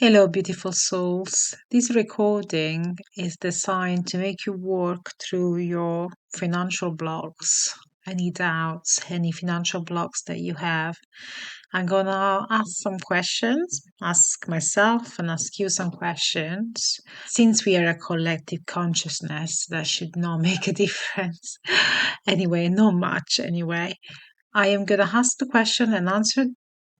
Hello, beautiful souls. This recording is designed to make you work through your financial blocks, any doubts, any financial blocks that you have. I'm gonna ask some questions, ask myself and ask you some questions. Since we are a collective consciousness, that should not make a difference. Anyway, not much anyway. I am gonna ask the question and answer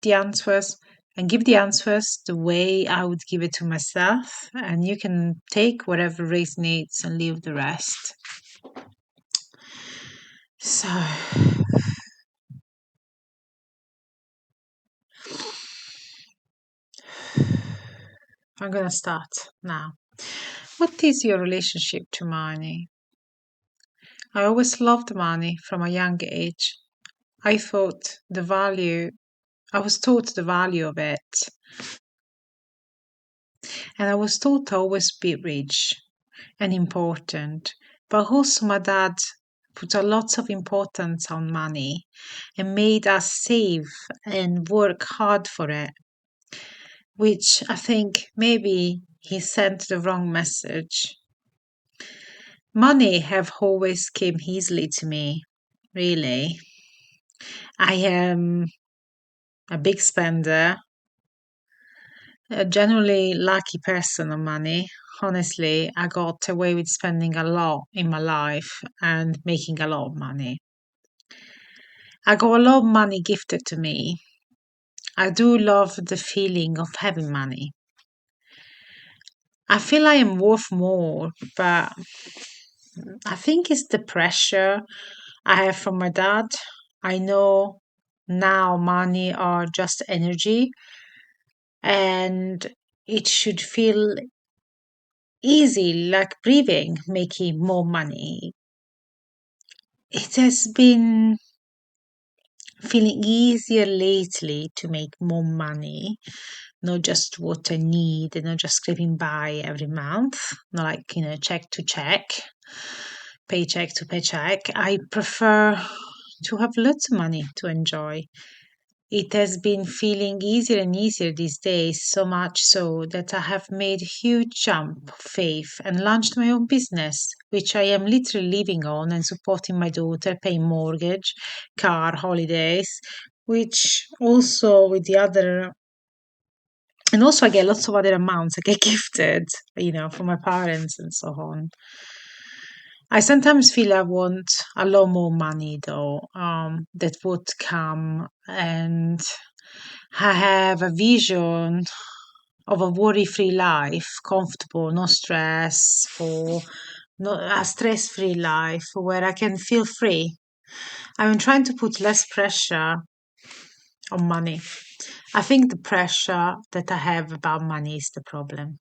the answers and give the answers the way I would give it to myself, and you can take whatever resonates and leave the rest. So, I'm gonna start now. What is your relationship to money? I always loved money from a young age. I thought the value, I was taught the value of it, and I was taught to always be rich and important. But also, my dad put a lot of importance on money and made us save and work hard for it, which I think maybe he sent the wrong message. Money have always came easily to me, really. I am a big spender, a generally lucky person on money. Honestly, I got away with spending a lot in my life and making a lot of money. I got a lot of money gifted to me. I do love the feeling of having money. I feel I am worth more, but I think it's the pressure I have from my dad. I know now money are just energy and it should feel easy, like breathing, making more money. It has been feeling easier lately to make more money, not just what I need and not just scraping by every month, not like, check to check, paycheck to paycheck. I prefer to have lots of money to enjoy. It has been feeling easier and easier these days, so much so that I have made a huge jump of faith and launched my own business, which I am literally living on and supporting my daughter, paying mortgage, car, holidays, which also with the other, and also I get lots of other amounts I get gifted, from my parents and so on. I sometimes feel I want a lot more money though, that would come, and I have a vision of a worry-free life, comfortable, no stress, for no, a stress-free life where I can feel free. I'm trying to put less pressure on money. I think the pressure that I have about money is the problem.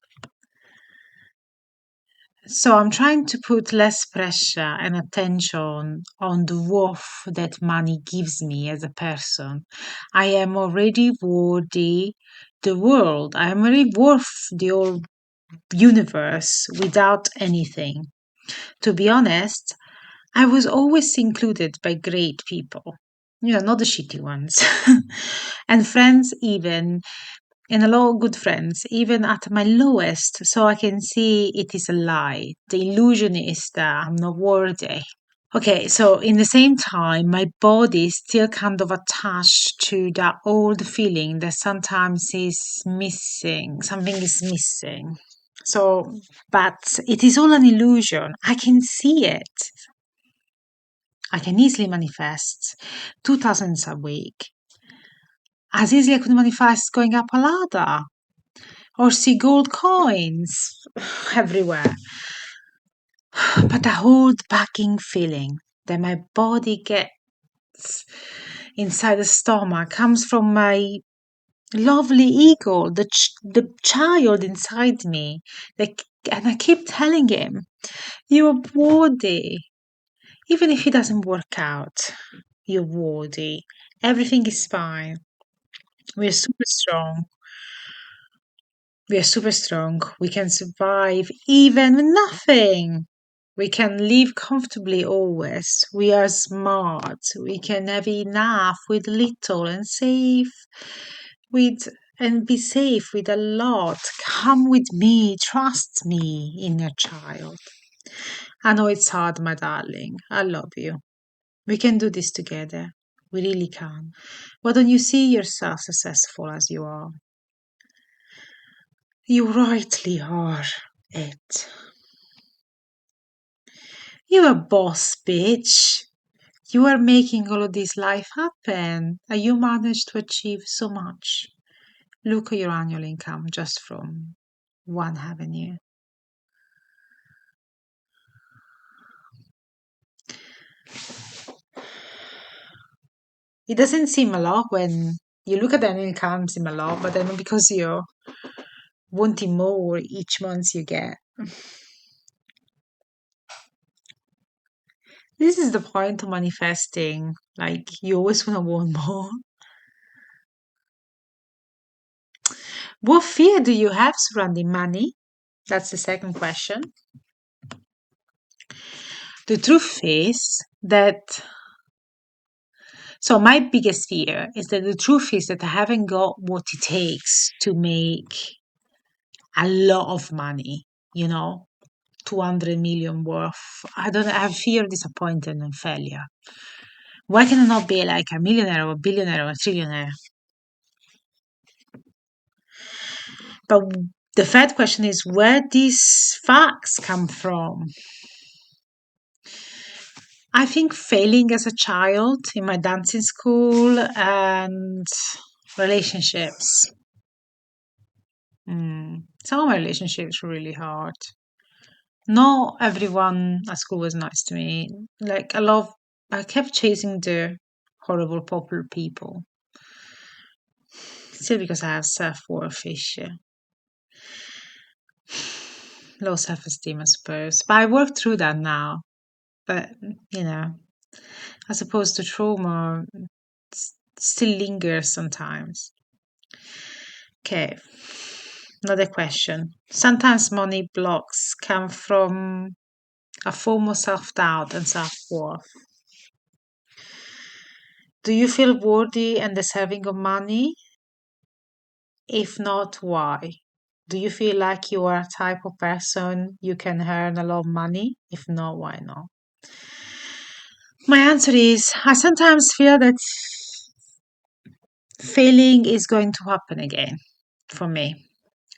So I'm trying to put less pressure and attention on the worth that money gives me as a person. I am already worthy the world. I am already worth the whole universe without anything. To be honest, I was always included by great people. Not the shitty ones. And friends even, and a lot of good friends, even at my lowest, so I can see it is a lie. The illusion is that I'm not worthy. Okay, so in the same time, my body is still kind of attached to that old feeling that sometimes is missing, something is missing. So, but it is all an illusion. I can see it. I can easily manifest 2,000 a week. As easily I could manifest going up a ladder or see gold coins everywhere. But the whole backing feeling that my body gets inside the stomach comes from my lovely ego, the child inside me. And I keep telling him, you're worthy. Even if it doesn't work out, you're worthy. Everything is fine. We're super strong. We are super strong. We can survive even with nothing. We can live comfortably always. We are smart. We can have enough with little and save with and be safe with a lot. Come with me, trust me, inner child. I know it's hard, my darling. I love you. We can do this together. We really can. Why don't you see yourself successful as you are? You rightly are it. You're a boss, bitch. You are making all of this life happen, and you managed to achieve so much. Look at your annual income just from one avenue. It doesn't seem a lot when you look at the annual income, seem a lot, but then because you're wanting more each month you get. This is the point of manifesting. Like, you always want to want more. What fear do you have surrounding money? That's the second question. The truth is that, so my biggest fear is that the truth is that I haven't got what it takes to make a lot of money, you know, 200 million worth. I don't, I have fear of disappointment and failure. Why can I not be like a millionaire or a billionaire or a trillionaire? But the third question is where these facts come from. I think failing as a child in my dancing school and relationships. Some of my relationships were really hard. Not everyone at school was nice to me. Like a lot, I kept chasing the horrible, popular people. Still because I have self-worth issue. Low self-esteem, I suppose. But I worked through that now. But, you know, as opposed to trauma, still lingers sometimes. Okay, another question. Sometimes money blocks come from a form of self-doubt and self-worth. Do you feel worthy and deserving of money? If not, why? Do you feel like you are a type of person you can earn a lot of money? If not, why not? My answer is I sometimes feel that failing is going to happen again for me.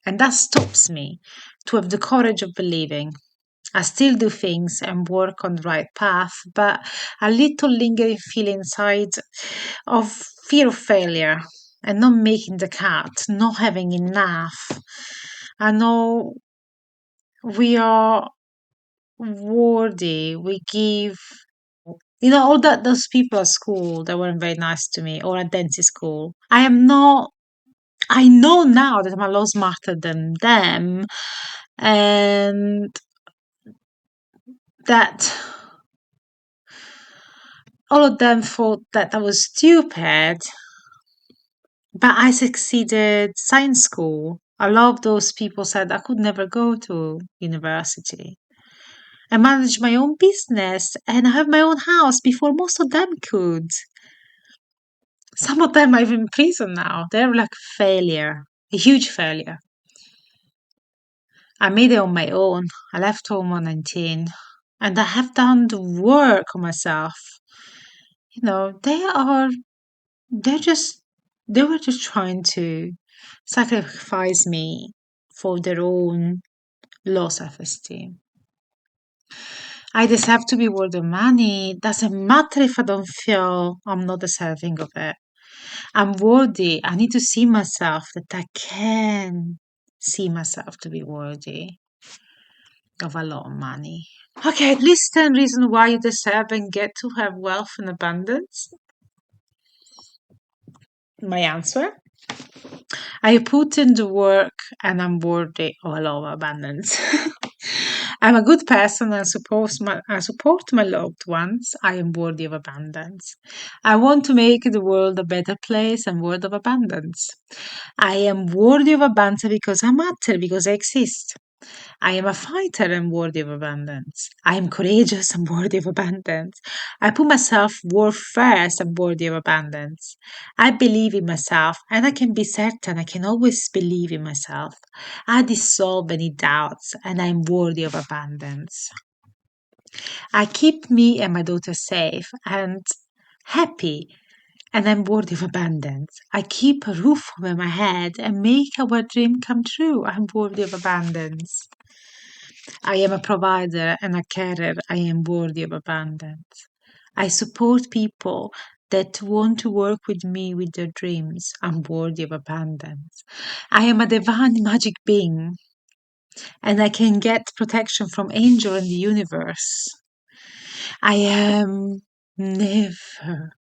And that stops me to have the courage of believing. I still do things and work on the right path, but a little lingering feeling inside of fear of failure and not making the cut, not having enough. I know we are worthy. We give, all that those people at school that weren't very nice to me or at dentist school. I am not. I know now that I'm a lot smarter than them, and that all of them thought that I was stupid, but I succeeded science school. A lot of those people said I could never go to university. I manage my own business and I have my own house before most of them could. Some of them are even in prison now. They're like failure, a huge failure. I made it on my own. I left home at 19 and I have done the work on myself. They're just, they were just trying to sacrifice me for their own low self-esteem. I deserve to be worth the money. Doesn't matter if I don't feel I'm not deserving of it. I'm worthy. I need to see myself that I can see myself to be worthy of a lot of money. Okay, at least 10 reasons why you deserve and get to have wealth and abundance. My answer. I put in the work and I'm worthy of a lot of abundance. I'm a good person and I support my loved ones. I am worthy of abundance. I want to make the world a better place and world of abundance. I am worthy of abundance because I matter, because I exist. I am a fighter and worthy of abundance. I am courageous and worthy of abundance. I put myself worth first and worthy of abundance. I believe in myself and I can be certain I can always believe in myself. I dissolve any doubts and I am worthy of abundance. I keep me and my daughter safe and happy and I'm worthy of abundance. I keep a roof over my head and make our dream come true. I'm worthy of abundance. I am a provider and a carer. I am worthy of abundance. I support people that want to work with me with their dreams. I'm worthy of abundance. I am a divine magic being and I can get protection from angel and the universe. I am never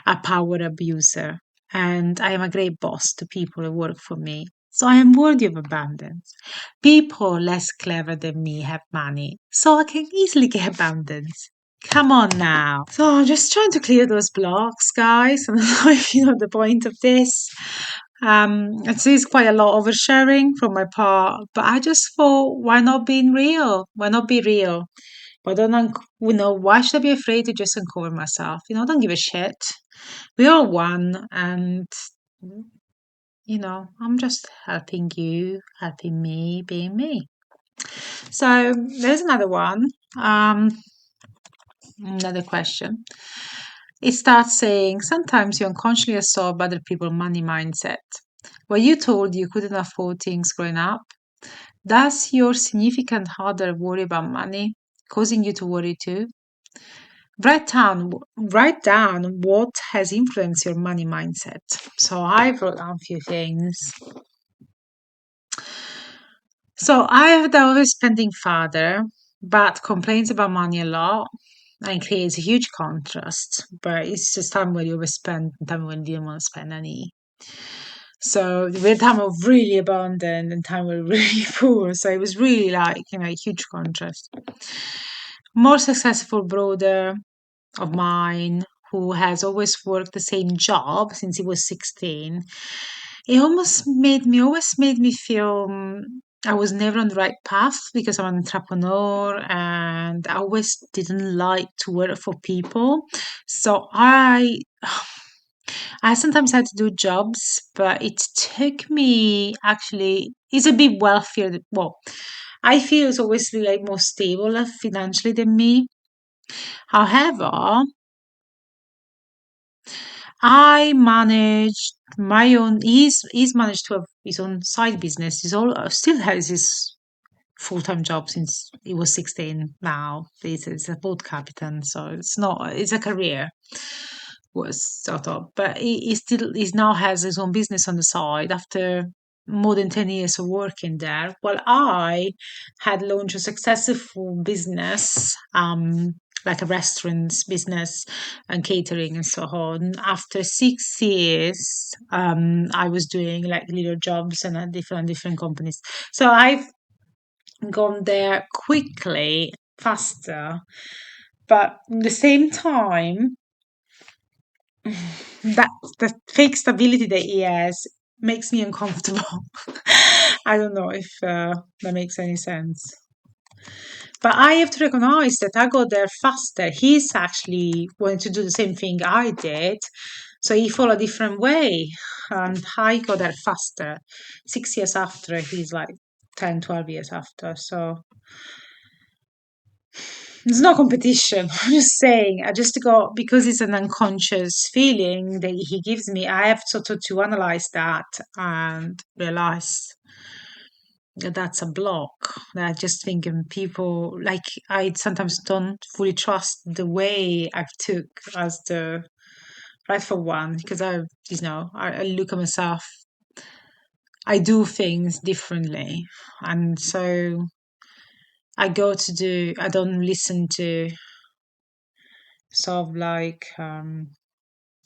a power abuser and I am a great boss to people who work for me. So I am worthy of abundance. People less clever than me have money, so I can easily get abundance. Come on now. So I'm just trying to clear those blocks, guys. I don't know if you know the point of this. It is quite a lot of oversharing from my part, but I just thought, why not being real? Why not be real? Why don't why should I be afraid to just uncover myself? Don't give a shit. We're all one, and I'm just helping you, helping me, being me. So there's another one. Another question. It starts saying, sometimes you unconsciously absorb other people's money mindset. Were you told you couldn't afford things growing up? Does your significant other worry about money, causing you to worry too? Write down what has influenced your money mindset. So I wrote down a few things. So I have the always spending father, but complains about money a lot and creates a huge contrast. But it's just time when you overspend and time when you didn't want to spend any. So we had time of really abundant and time when we were really poor. So it was really like, a huge contrast. More successful brother of mine who has always worked the same job since he was 16. It always made me feel I was never on the right path because I'm an entrepreneur and I always didn't like to work for people. So I sometimes had to do jobs, but it took me actually, it's a bit wealthier. Well, I feel it's always like more stable financially than me. However, I managed my own. He's managed to have his own side business. He's all still has his full time job since he was 16. Now he's a boat captain, so it's not. It's a career. Was sort of, but he now has his own business on the side after more than 10 years of working there. While I had launched a successful business, like a restaurants business and catering and so on. After 6 years, I was doing like little jobs and at different companies. So I've gone there quickly, faster, but at the same time, that the fake stability that he has makes me uncomfortable. I don't know if that makes any sense. But I have to recognize that I got there faster. He's actually wanted to do the same thing I did. So he followed a different way. And I got there faster. 6 years after, he's like 10, 12 years after. So it's no competition. I'm just saying, I just got, because it's an unconscious feeling that he gives me, I have sort of to analyze that and realize that that's a block. That I just think people, like, I sometimes don't fully trust the way I've took as the rightful one because I look at myself, I do things differently. And so I don't listen to sort of like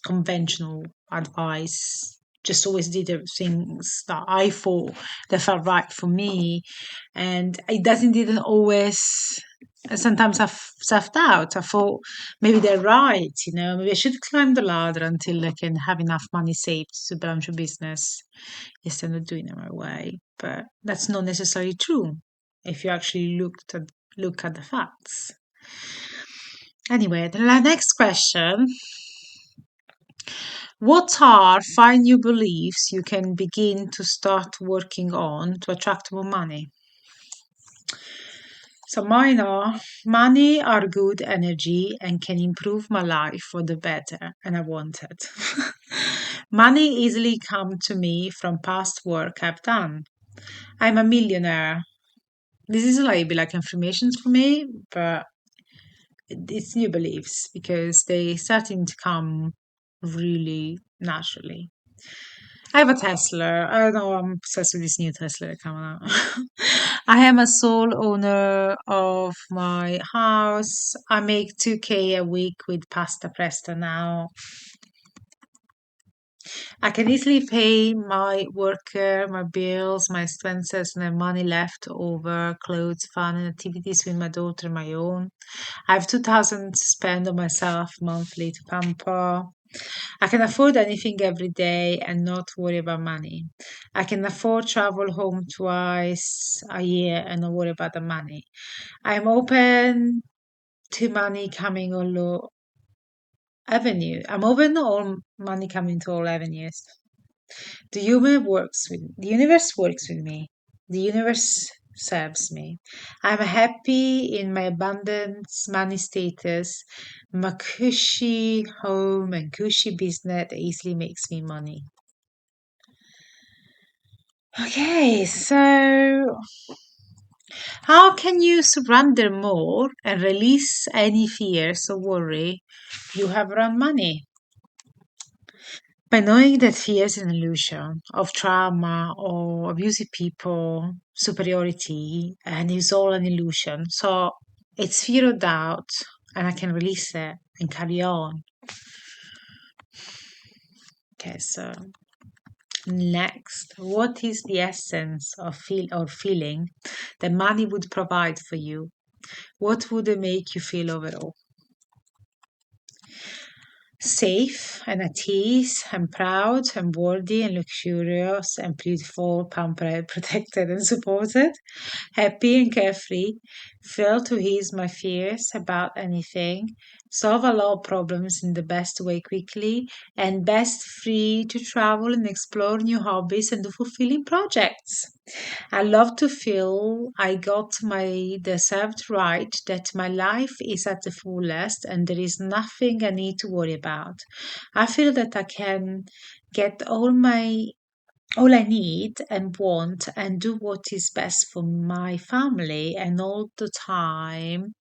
conventional advice. Just always did the things that I thought that felt right for me, and it didn't always And sometimes I self-doubt. I thought maybe they're right, maybe I should climb the ladder until I can have enough money saved to launch a business instead of doing it my way. But that's not necessarily true if you actually look at the facts. Anyway, the next question. What are 5 new beliefs you can begin to start working on to attract more money? So mine are money are good energy and can improve my life for the better, and I want it. Money easily come to me from past work I've done. I'm a millionaire. This is like affirmations for me, but it's new beliefs because they starting to come really naturally. I have a Tesla. I know I'm obsessed with this new Tesla coming out. I am a sole owner of my house. I make 2K a week with Pasta Presto now. I can easily pay my worker, my bills, my expenses, and have money left over, clothes, fun, and activities with my daughter and my own. I have 2,000 to spend on myself monthly to pamper. I can afford anything every day and not worry about money. I can afford travel home twice a year and not worry about the money. I'm open to money coming all avenue. I'm open to all money coming to all avenues. The universe works with me. The universe serves me. I'm happy in my abundance money status. My cushy home and cushy business easily makes me money. Okay, so how can you surrender more and release any fears or worry you have around money? By knowing that fear is an illusion of trauma or abusive people, superiority, and it's all an illusion. So it's fear of doubt, and I can release it and carry on. Okay, so next, what is the essence of feeling that money would provide for you? What would it make you feel overall? Safe and at ease and proud and worthy and luxurious and beautiful, pampered, protected and supported, happy and carefree, filled to ease my fears about anything, solve a lot of problems in the best way quickly, and best free to travel and explore new hobbies and do fulfilling projects. I love to feel I got my deserved right, that my life is at the fullest and there is nothing I need to worry about. I feel that I can get all I need and want and do what is best for my family and all the time,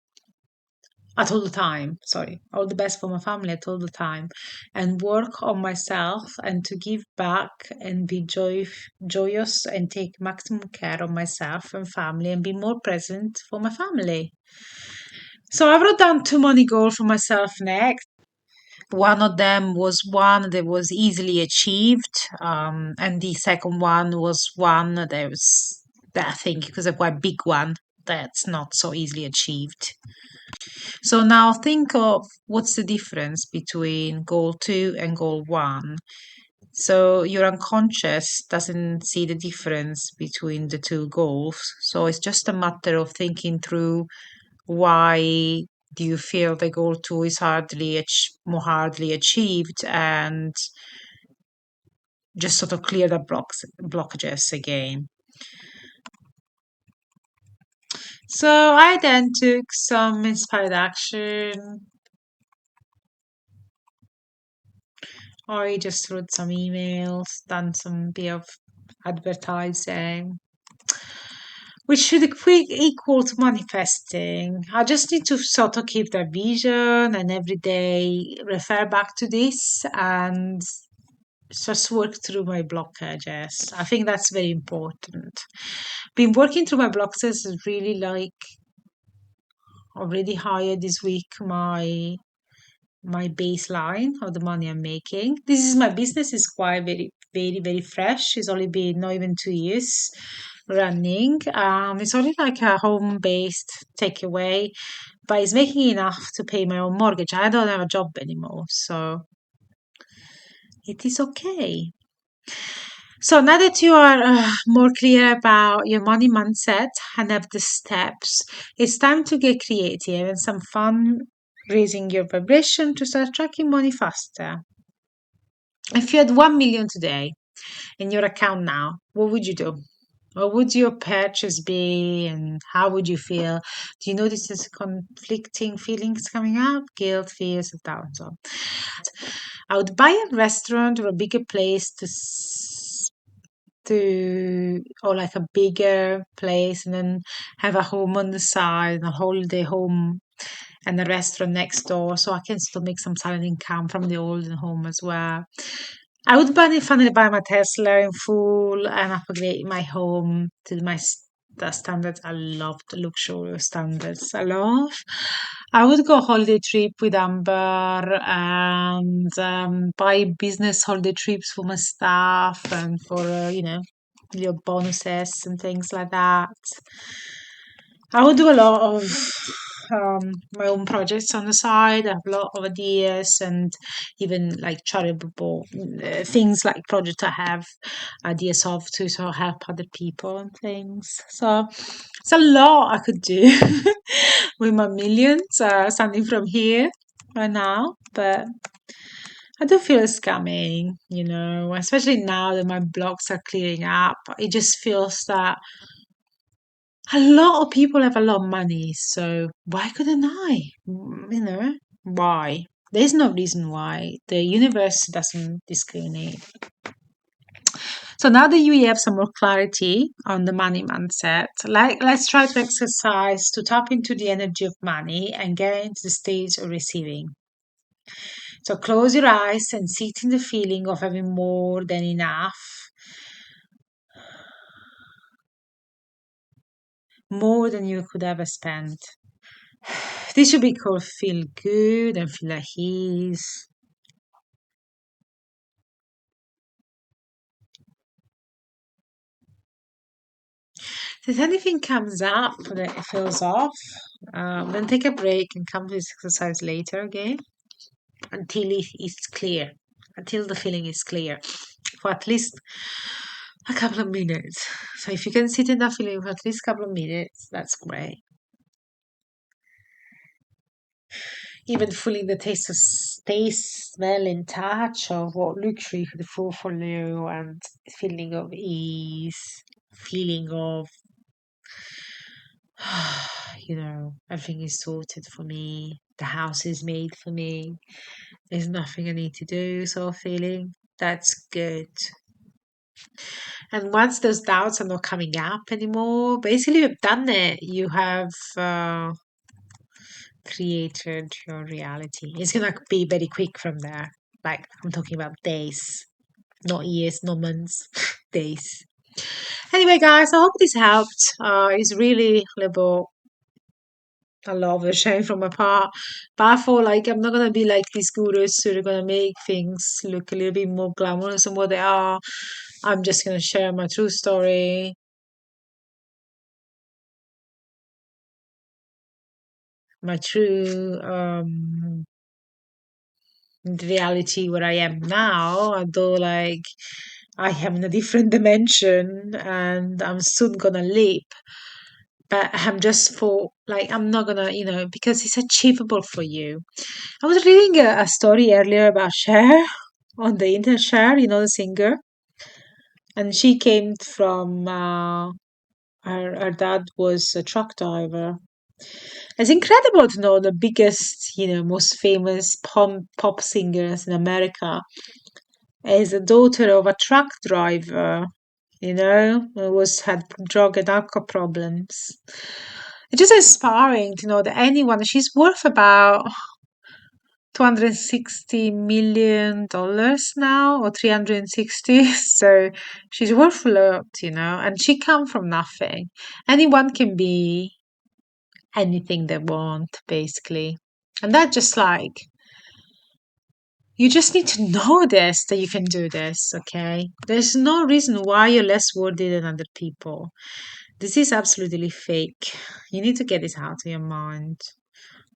sorry, all the best for my family at all the time, and work on myself and to give back and be joyous and take maximum care of myself and family and be more present for my family. So I wrote down two money goals for myself next. One of them was one that was easily achieved, and the second one was one that I think was a quite big one that's not so easily achieved. So now think of what's the difference between goal two and goal one. So your unconscious doesn't see the difference between the two goals. So it's just a matter of thinking through why do you feel the goal two is more hardly achieved, and just sort of clear the blockages again. So I then took some inspired action. I just wrote some emails, done some bit of advertising, which should equal to manifesting. I just need to sort of keep that vision and every day refer back to this and just work through my blockages. I think that's very important. Been working through my blockages is really like already higher this week my baseline of the money I'm making. This is my business is quite very, very, very fresh. It's only been not even 2 years. running. It's only like a home-based takeaway, but it's making enough to pay my own mortgage. I don't have a job anymore, so it is okay. So now that you are more clear about your money mindset and have the steps, it's time to get creative and some fun raising your vibration to start tracking money faster. If you had 1 million today in your account now, what would you do? What would your purchase be and how would you feel? Do you notice this conflicting feelings coming up? Guilt, fears, and doubts. So I would buy a restaurant or a bigger place or like a bigger place and then have a home on the side, a holiday home and a restaurant next door so I can still make some silent income from the old home as well. I would finally buy my Tesla in full and upgrade my home to the standards. I love the luxurious standards. I would go holiday trip with Amber and buy business holiday trips for my staff and for little bonuses and things like that. I would do a lot of my own projects on the side. I have a lot of ideas and even like charitable things like projects I have ideas of to sort of help other people and things. So it's a lot I could do with my millions standing from here right now. But I do feel it's coming, especially now that my blogs are clearing up. It just feels that a lot of people have a lot of money, so why couldn't I? Why? There's no reason why. The universe doesn't discriminate. So now that you have some more clarity on the money mindset, let's try to exercise to tap into the energy of money and get into the stage of receiving. So close your eyes and sit in the feeling of having more than enough, more than you could ever spend. This should be called feel good and feel at ease. If anything comes up that feels off, then take a break and come to this exercise later again until it is clear, until the feeling is clear for at least a couple of minutes. So if you can sit in that feeling for at least a couple of minutes, that's great. Even feeling the taste, smell, and touch of what luxury could fulfill you, and feeling of ease, feeling of everything is sorted for me. The house is made for me. There's nothing I need to do. So feeling that's good. And once those doubts are not coming up anymore, basically you've done it. You have created your reality. It's gonna be very quick from there. Like I'm talking about days, not years, not months, days. Anyway, guys, I hope this helped. It's really about a lot of the shame from my part. But I feel like I'm not gonna be like these gurus who are gonna make things look a little bit more glamorous than what they are. I'm just gonna share my true story, my true reality where I am now, although like I am in a different dimension and I'm soon gonna leap. But I'm just for like I'm not gonna, because it's achievable for you. I was reading a story earlier about Cher on the internet, Cher, the singer, and she came from her dad was a truck driver. It's incredible to know the biggest, most famous pop singers in America is a daughter of a truck driver, who had drug and alcohol problems. It's just inspiring to know that she's worth about $260 million now, or 360. So she's worth a lot, and she come from nothing. Anyone can be anything they want, basically. And that just like You just need to know this, that you can do this, okay? There's no reason why you're less worthy than other people. This is absolutely fake. You need to get this out of your mind.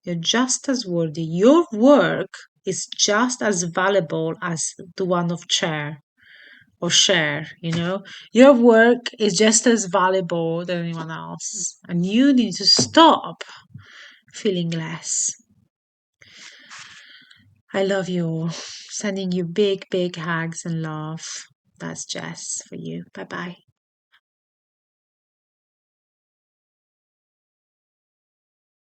You're just as worthy. Your work is just as valuable as the one of chair or share, you know? Your work is just as valuable than anyone else. And you need to stop feeling less. I love you all. Sending you big, big hugs and love. That's Jess for you. Bye bye.